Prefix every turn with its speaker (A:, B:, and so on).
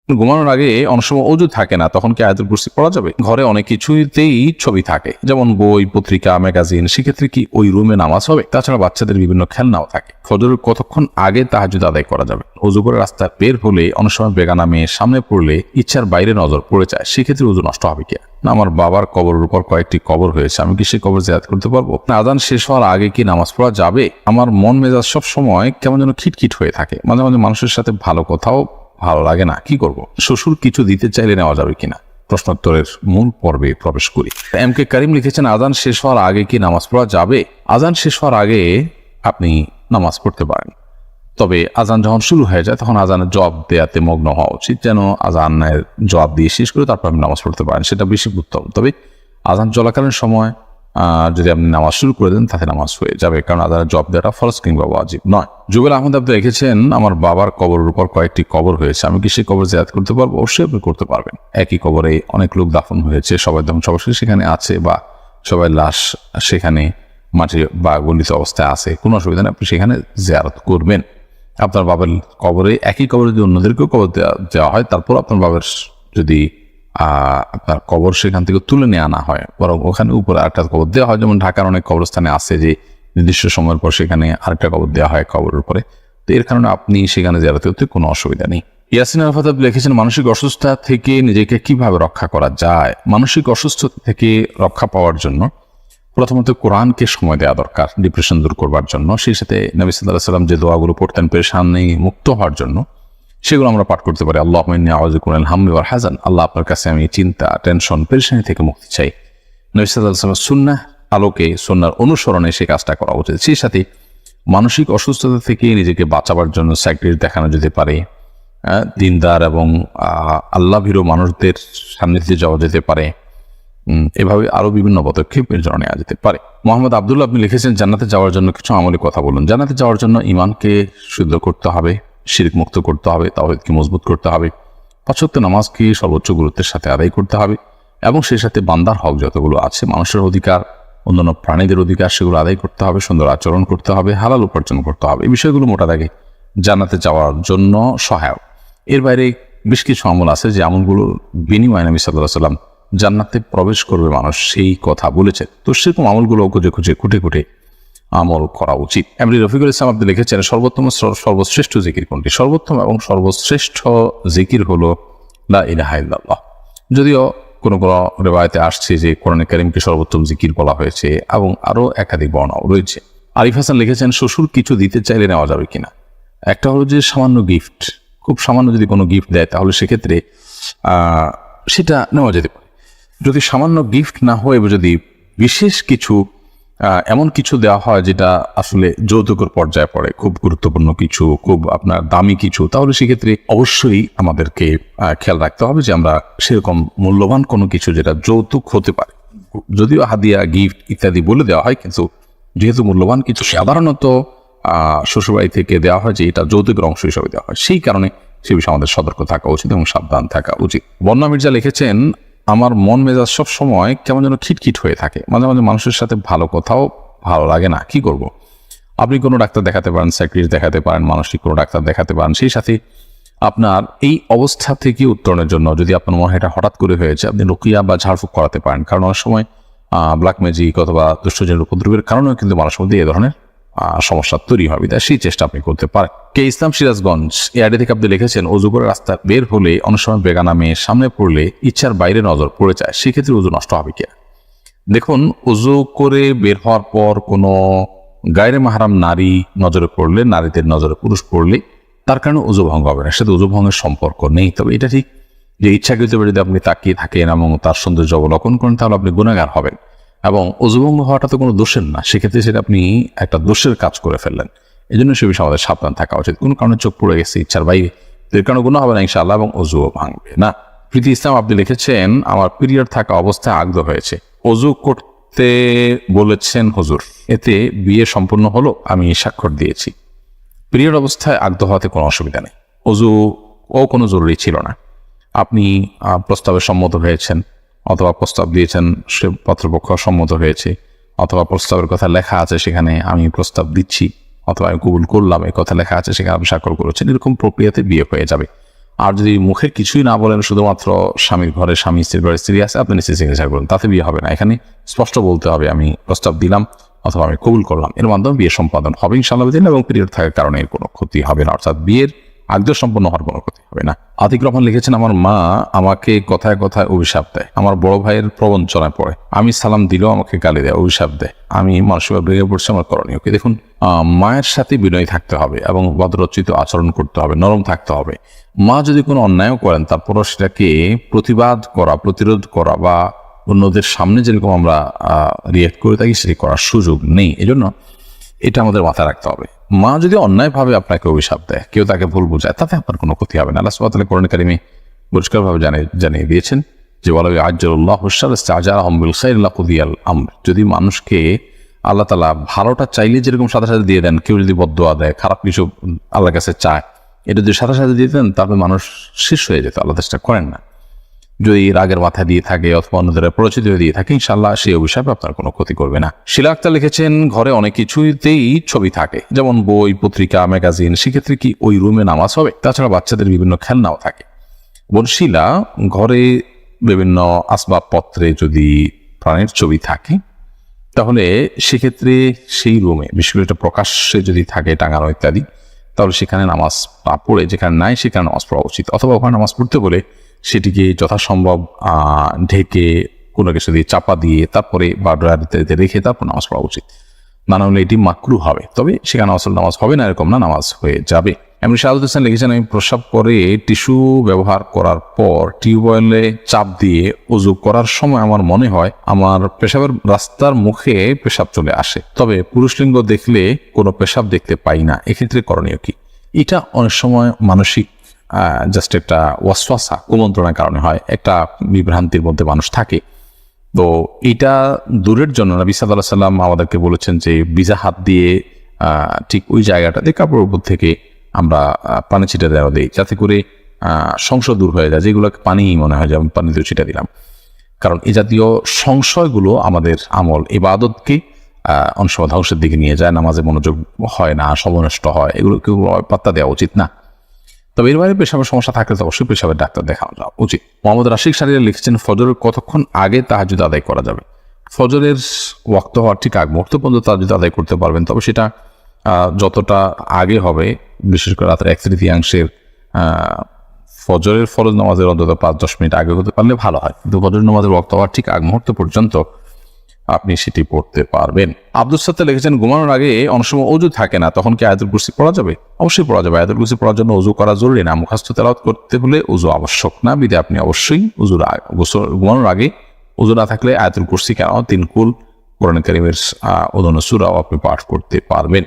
A: ঘুমানোর আগে অনেক সময় অজু থাকে না, তখন কি আয়াতুল কুরসি পড়া যাবে? ঘরে অনেক কিছুতেই ছবি থাকে, যেমন বই, পত্রিকা, ম্যাগাজিন, সেক্ষেত্রে কি ওই রুমে নামাজ হবে? তাছাড়া বাচ্চাদের বিভিন্ন খেলনাও থাকে। ফজরের কতক্ষণ আগে তাহাজ্জুদ আদায় করা যাবে? অজু করে রাস্তায় বের হলে অনেক সময় বেগানা মেয়ে সামনে পড়লে ইচ্ছার বাইরে নজর পড়ে যায়, সেক্ষেত্রে অজু নষ্ট হবে কি? না, আমার বাবার কবরের উপর কয়েকটি কবর হয়েছে, আমি কি সে কবর জিয়ারত করতে পারবো? না, আযান শেষ হওয়ার আগে কি নামাজ পড়া যাবে? আমার মন মেজাজ সব সময় কেমন যেন খিটখিট হয়ে থাকে, মাঝে মাঝে মানুষের সাথে ভালো কথাও ভালো লাগে না, কি করব? শ্বশুর কিছু দিতে চাইলে নেওয়া যাবে কিনা? প্রশ্নোত্তরের মূল পর্বে প্রবেশ করি। এম কে করিম লিখেছেন, আযান শেষ হওয়ার আগে কি নামাজ পড়া যাবে? আযান শেষ হওয়ার আগে আপনি নামাজ পড়তে পারেন, তবে আযান যখন শুরু হয়ে যায় তখন আযানের জবাব দেওয়াতে মগ্ন হওয়া উচিত, যেন আযানের জবাব দিয়ে শেষ করে তারপর আপনি নামাজ পড়তে পারেন, সেটা বেশি উত্তম। তবে আযান চলাকালীন সময় যদি আপনি নামাজ শুরু করে দেন তাতে নামাজ হয়ে যাবে, কারণ আযানের জবাব দেওয়াটা ফরজ কিংবা ওয়াজিব নয়। জুবেল আহমদ আপনি লিখেছেন, আমার বাবার কবরের উপর কয়েকটি কবর হয়েছে, আমি কি সেই কবর জিয়ারত করতে পারবো? অবশ্যই আপনি করতে পারবেন। একই কবরে অনেক লোক দাফন হয়েছে, সবাই ধ্বংস অবশ্যই সেখানে আছে, বা সবাই লাশ সেখানে মাটি বা গলিত অবস্থায় আছে, কোনো অসুবিধা নেই, আপনি সেখানে জিয়ারত করবেন। আপনার বাবার কবরে, একই কবরে যদি অন্যদেরকেও কবর দেওয়া হয়, তারপর আপনার বাবার যদি আপনার কবর সেখান থেকে তুলে নিয়ে আনা হয়, বরং ওখানে উপরে আরেকটা কবর দেওয়া হয়, যেমন ঢাকার অনেক কবরস্থানে আছে যে নির্দিষ্ট সময়ের পর সেখানে আরেকটা কবর দেওয়া হয় কবরের উপরে, তো এর কারণে আপনি সেখানে জিয়ারত করতে কোনো অসুবিধা নেই। ইয়াসিন আরাফাত লিখেছেন, মানসিক অসুস্থতা থেকে নিজেকে কিভাবে রক্ষা করা যায়? মানসিক অসুস্থতা থেকে রক্ষা পাওয়ার জন্য প্রথমত কোরআনকে সময় দেওয়া দরকার ডিপ্রেশন দূর করবার জন্য, সেই সাথে নবী সাল্লাল্লাহু আলাইহি ওয়াসাল্লাম যে দোয়াগুলো পড়তেন পেরেশানি মুক্ত হওয়ার জন্য, সেগুলো আমরা পাঠ করতে পারি। আল্লাহুম্মা ইন্নী আউযু বিকা মিনাল হাম্মি ওয়াল হাযান, আল্লাহ আপনার কাছে আমি চিন্তা, টেনশন, পেরেশানি থেকে মুক্তি চাই। নবী সাল্লাল্লাহু আলাইহি ওয়াসাল্লাম সুন্নাহ আলোকে, সুন্নাহর অনুসরণে সেই কাজটা করা উচিত। সেই সাথে মানসিক অসুস্থতা থেকে নিজেকে বাঁচাবার জন্য সাইকিয়াট্রিস্ট দেখানো যেতে পারে, দিনদার এবং আল্লাহ ভীরু মানুষদের সান্নিধ্যে যাওয়া যেতে পারে, এভাবে আরো বিভিন্ন পদক্ষেপের জন্য নেওয়া যেতে পারে। মোহাম্মদ আব্দুল্লাহ আপনি লিখেছেন, জান্নাতে যাওয়ার জন্য কিছু আমলি কথা বলুন। জান্নাতে যাওয়ার জন্য ঈমানকে শুদ্ধ করতে হবে, শিরক মুক্ত করতে হবে, তাওহীদকে মজবুত করতে হবে, পাঁচ ওয়াক্ত নামাজকে সর্বোচ্চ গুরুত্বের সাথে আদায় করতে হবে, এবং সেই সাথে বান্দার হক যতগুলো আছে, মানুষের অধিকার, অন্যান্য প্রাণীদের অধিকার, সেগুলো আদায় করতে হবে, সুন্দর আচরণ করতে হবে, হালাল উপার্জন করতে হবে। এই বিষয়গুলো মোটা দাগে জান্নাতে যাওয়ার জন্য সহায়ক। এর বাইরে বেশ কিছু আমল আছে যে আমলগুলোর বিনিময়ে নবী সাল্লাল্লাহু আলাইহি ওয়াসাল্লাম জান্নাতে প্রবেশ করবে মানুষ সেই কথা বলেছেন, তো সেরকম আমলগুলো খুঁজে খুঁজে খুঁটে খুঁটে আমল করা উচিত। এমনি রফিকুল ইসলাম আপনি লিখেছেন, সর্বোত্তম সর্বশ্রেষ্ঠ জিকির কোনটি? সর্বোত্তম এবং সর্বশ্রেষ্ঠ জিকির হলো লা ইলাহা ইল্লাল্লাহ। যদিও কোনো কোনো রিওয়ায়াতে আসছে যে কোরআনে কারীমকে সর্বোত্তম জিকির বলা হয়েছে, এবং আরো একাধিক বর্ণনাও রয়েছে। আরিফ হাসান লিখেছেন, শ্বশুর কিছু দিতে চাইলে নেওয়া যাবে কিনা? একটা হলো যে সামান্য গিফট, খুব সামান্য যদি কোনো গিফট দেয় তাহলে সেক্ষেত্রে সেটা নেওয়া যেতে পারে। যদি সামান্য গিফট না হয়ে যদি বিশেষ কিছু এমন কিছু দেওয়া হয় যেটা আসলে যৌতুকের পর্যায়ে পড়ে, খুব গুরুত্বপূর্ণ কিছু, খুব আপনার দামি কিছু, তাহলে সেক্ষেত্রে অবশ্যই আমাদেরকে খেয়াল রাখতে হবে যে আমরা সেরকম মূল্যবান কোনো কিছু যেটা যৌতুক হতে পারে, যদিও হাদিয়া, গিফট ইত্যাদি বলে দেওয়া হয়, কিন্তু যেহেতু মূল্যবান কিছু সাধারণত শ্বশুরবাড়ি থেকে দেওয়া হয় যে এটা যৌতুকের অংশ হিসাবে দেওয়া হয়, সেই কারণে সে বিষয়ে আমাদের সতর্ক থাকা উচিত এবং সাবধান থাকা উচিত। বন্যা মির্জা লিখেছেন, আমার মন মেজাজ সব সময় কেমন যেন খিটখিট হয়ে থাকে, মাঝে মাঝে মানুষের সাথে ভালো কথাও ভালো লাগে না, কি করব? আপনি কোনো ডাক্তার দেখাতে পারেন, সাইকিয়াট্রিস্ট দেখাতে পারেন, মানসিক কোনো ডাক্তার দেখাতে পারেন। সেই সাথে আপনার এই অবস্থা থেকে উত্তরণের জন্য যদি আপনার মনে হয় এটা হঠাৎ করে হয়েছে, আপনি রুকিয়া বা ঝাড়ফুঁক করাতে পারেন, কারণ অনেক সময় ব্ল্যাক ম্যাজিক অথবা দুষ্টজনের উপদ্রবের কারণেও কিন্তু মানুষের মধ্যে এই ধরনের সমস্যা তৈরি হবে, তাই সেই চেষ্টা আপনি করতে পারেন। কে ইসলাম সিরাজগঞ্জ এই আইডি থেকে আপনি লিখেছেন, অজু করে রাস্তা বের হলে অনেক সময় বেগানা মেয়ে সামনে পড়লে ইচ্ছার বাইরে নজর পড়ে যায়, সেক্ষেত্রে অজু নষ্ট হবে কি? দেখুন, অজু করে বের হওয়ার পর কোনো গায়রে মাহরাম নারী নজরে পড়লে, নারীদের নজরে পুরুষ পড়লে তার কারণে অজু ভঙ্গ হবে না, সাথে অজু ভঙ্গের সম্পর্ক নেই। তবে এটা ঠিক যে ইচ্ছাকৃতভাবে যদি আপনি তাকিয়ে থাকেন এবং তার সৌন্দর্য অবলোকন করেন তাহলে আপনি গুনাহগার হবেন, এবং অজুভঙ্গ হওয়াটা তো কোনো দোষের না, সেক্ষেত্রে সেটা আপনি একটা দোষের কাজ করে ফেললেন। এই জন্য সে বিষয়ে আমাদের সাবধান থাকা উচিত। কোনো কারণে চোখ পড়ে গেছে ইচ্ছার বাইরে, এর কারণে গুনাহ হবে না ইনশাআল্লাহ, এবং অজুও ভাঙবে না। প্রীতি ইসলাম আপনি লিখেছেন, আমার পিরিয়ড থাকা অবস্থায় আগদ হয়েছে, অজু করতে বলেছেন হুজুর, এতে বিয়ে সম্পূর্ণ হলো? আমি স্বাক্ষর দিয়েছি। পিরিয়ড অবস্থায় আগদ হওয়াতে কোনো অসুবিধা নেই, অজু কোনো জরুরি ছিল না। আপনি প্রস্তাবে সম্মত হয়েছেন, অথবা প্রস্তাব দিয়েছেন, সে পাত্রপক্ষ সম্মত হয়েছে, অথবা প্রস্তাবের কথা লেখা আছে সেখানে আমি প্রস্তাব দিচ্ছি, অথবা আমি কবুল করলাম এই কথা লেখা আছে সেখানে আপনি স্বাক্ষর করেছেন, এরকম প্রক্রিয়াতে বিয়ে হয়ে যাবে। আর যদি মুখে কিছুই না বলেন, শুধুমাত্র স্বামীর ঘরে স্বামী, স্ত্রীর ঘরে স্ত্রী আছে, আপনি নিশ্চয়ই সিগনেচার করুন, তাতে বিয়ে হবে না। এখানে স্পষ্ট বলতে হবে আমি প্রস্তাব দিলাম অথবা আমি কবুল করলাম, এর মাধ্যমে বিয়ে সম্পাদন হবে ইনশাআল্লাহ দিন, এবং পিরিয়ড থাকার কারণে এর কোনো ক্ষতি হবে না, অর্থাৎ বিয়ের আগ্রহ সম্পন্ন হওয়ার কোনো ক্ষতি হবে না। আতিক রহমান লিখেছেন, আমার মা আমাকে কথায় কথায় অভিশাপ দেয়, আমার বড় ভাইয়ের প্রবঞ্চনায় পড়ে, আমি সালাম দিলেও আমাকে গালি দেয়, অভিশাপ দেয়, আমি মানসিকভাবে ভেঙে পড়ছি, আমার করণীয় কি? দেখুন, মায়ের সাথে বিনয়ী থাকতে হবে এবং ভদ্রোচিত আচরণ করতে হবে, নরম থাকতে হবে। মা যদি কোনো অন্যায়ও করেন, তারপরও সেটাকে প্রতিবাদ করা, প্রতিরোধ করা বা অন্যদের সামনে যেরকম আমরা রিয়েক্ট করে থাকি সেটি করার সুযোগ নেই। এজন্য এটা আমাদের মাথায় রাখতে হবে। মা যদি অন্যায়ভাবে আপনাকে অভিশাপ দেয়, কেউ তাকে ভুল বোঝায়, তাতে আপনার কোনো ক্ষতি হবে না। আল্লাহ সুবহানাহু ওয়া তাআলা কোরআন কারীমে পরিষ্কারভাবে জানিয়ে দিয়েছেন যে ওয়ালাউ আজ্জালুল্লাহু শাররা ইসতা'জালাহুম বিল খাইরি লাকুদিয়াল আমর। যদি মানুষকে আল্লাহ তাআলা ভালোটা চাইলে যেরকম সাথে সাথে দিয়ে দেন, কেউ যদি বদদোয়া দেয়, খারাপ কিছু আল্লাহর কাছে চায়, এটা যদি সাথে সাথে দিয়ে দেন, তাহলে মানুষ শেষ হয়ে যেত। আল্লাহ চেষ্টা করেন না। যদি রাগের মাথায় দিয়ে থাকে অথবা অন্যদের পরিচিত দিয়ে থাকে, ইনশাআল্লাহ সেই অভিশাপে আপনার কোনো ক্ষতি করবে না। শিলা আক্তার লিখেছেন, ঘরে অনেক কিছুতেই ছবি থাকে, যেমন বই, পত্রিকা, ম্যাগাজিন, সেক্ষেত্রে কি ওই রুমে নামাজ হবে? তাছাড়া বাচ্চাদের বিভিন্ন খেলনাও থাকে। বোন শিলা, ঘরে বিভিন্ন আসবাবপত্রে যদি প্রাণীর ছবি থাকে, তাহলে সেক্ষেত্রে সেই রুমে, বিশেষ করে এটা প্রকাশ্যে যদি থাকে টাঙানো ইত্যাদি, তাহলে সেখানে নামাজ পড়ে, যেখানে নাই সেখানে নামাজ পড়া উচিত। অথবা ওখানে নামাজ পড়তে বলে সেটিকে যথাসম্ভব ঢেকে কোনো কিছু দিয়ে চাপা দিয়ে তারপরে বা ড্রয়ারিতে রেখে তারপর নামাজ পড়া উচিত। না হলে এটি মাকরু হবে, তবে সেখানে আসল নামাজ হবে না এরকম না, নামাজ হয়ে যাবে। এমনি শাহাদুত হোসেন লিখেছেন, আমি প্রস্রাব করে টিস্যু ব্যবহার করার পর টিউবওয়েলে চাপ দিয়ে উযু করার সময় আমার মনে হয় আমার পেশাবের রাস্তার মুখে পেশাব চলে আসে, তবে পুরুষ লিঙ্গ দেখলে কোনো পেশাব দেখতে পাই না, এক্ষেত্রে করণীয় কি? এটা অনেক সময় মানসিক জাস্ট একটা ওয়াসওয়াসা, কুমন্ত্রণার কারণে হয়, একটা বিভ্রান্তির মধ্যে মানুষ থাকে। তো এটা দূরের জন্য নবী সাল্লাল্লাহু আলাইহি ওয়াসাল্লাম আমাদেরকে বলেছেন যে ভিজা হাত দিয়ে ঠিক ওই জায়গাটাতে কাপড়ের উপর থেকে আমরা পানি ছিটা দেওয়া দিই, যাতে করে সংশয় দূর হয়ে যায়, যেগুলোকে পানি মনে হয়, যেমন পানি দিয়ে ছিটা দিলাম। কারণ এই জাতীয় সংশয়গুলো আমাদের আমল ইবাদতকে অনেক সময় ধ্বংসের দিকে নিয়ে যায়, নামাজে মনোযোগ হয় না, সমনষ্ট হয়, এগুলোকে পাত্তা দেওয়া উচিত না। তবে এর বাইরে পেশাবের সমস্যা থাকলে তো অবশ্যই পেশাবের ডাক্তার দেখানো যাওয়া উচিত। মোহাম্মদ রাশিক সারিয়া লিখেছেন, ফজরের কতক্ষণ আগে তাহাজ্জুদ আদায় করা যাবে? ফজরের ওয়াক্ত হওয়ার ঠিক আগ মুহূর্ত পর্যন্ত তাহাজ্জুদ আদায় করতে পারবেন, তবে সেটা যতটা আগে হবে, বিশেষ করে রাতের 1/3 ফজরের ফরজ নামাজের অন্তত 5-10 মিনিট আগে হতে পারলে ভালো হয়, কিন্তু ফজরের নামাজের ওয়াক্ত হওয়ার ঠিক আগ মুহূর্ত পর্যন্ত আপনি সেটি পড়তে পারবেন। আব্দুল সাত্তার লিখেছেন, ঘুমানোর আগে অনেক সময় ওযু থাকে না, তখন কি আয়াতুল কুরসি পড়া যাবে? অবশ্যই পড়া যাবে। আয়াতুল কুরসি পড়ার জন্য ওযু করা জরুরি না, মুখস্থ তেলাওয়াত করতে হলে ওযু আবশ্যক না, বিধায় আপনি অবশ্যই ঘুমানোর আগে ওযু না থাকলে আয়াতুল কুরসি কেন 3 কুল কোরআন কারীমের অন্যান্য সূরাও আপনি পাঠ করতে পারবেন।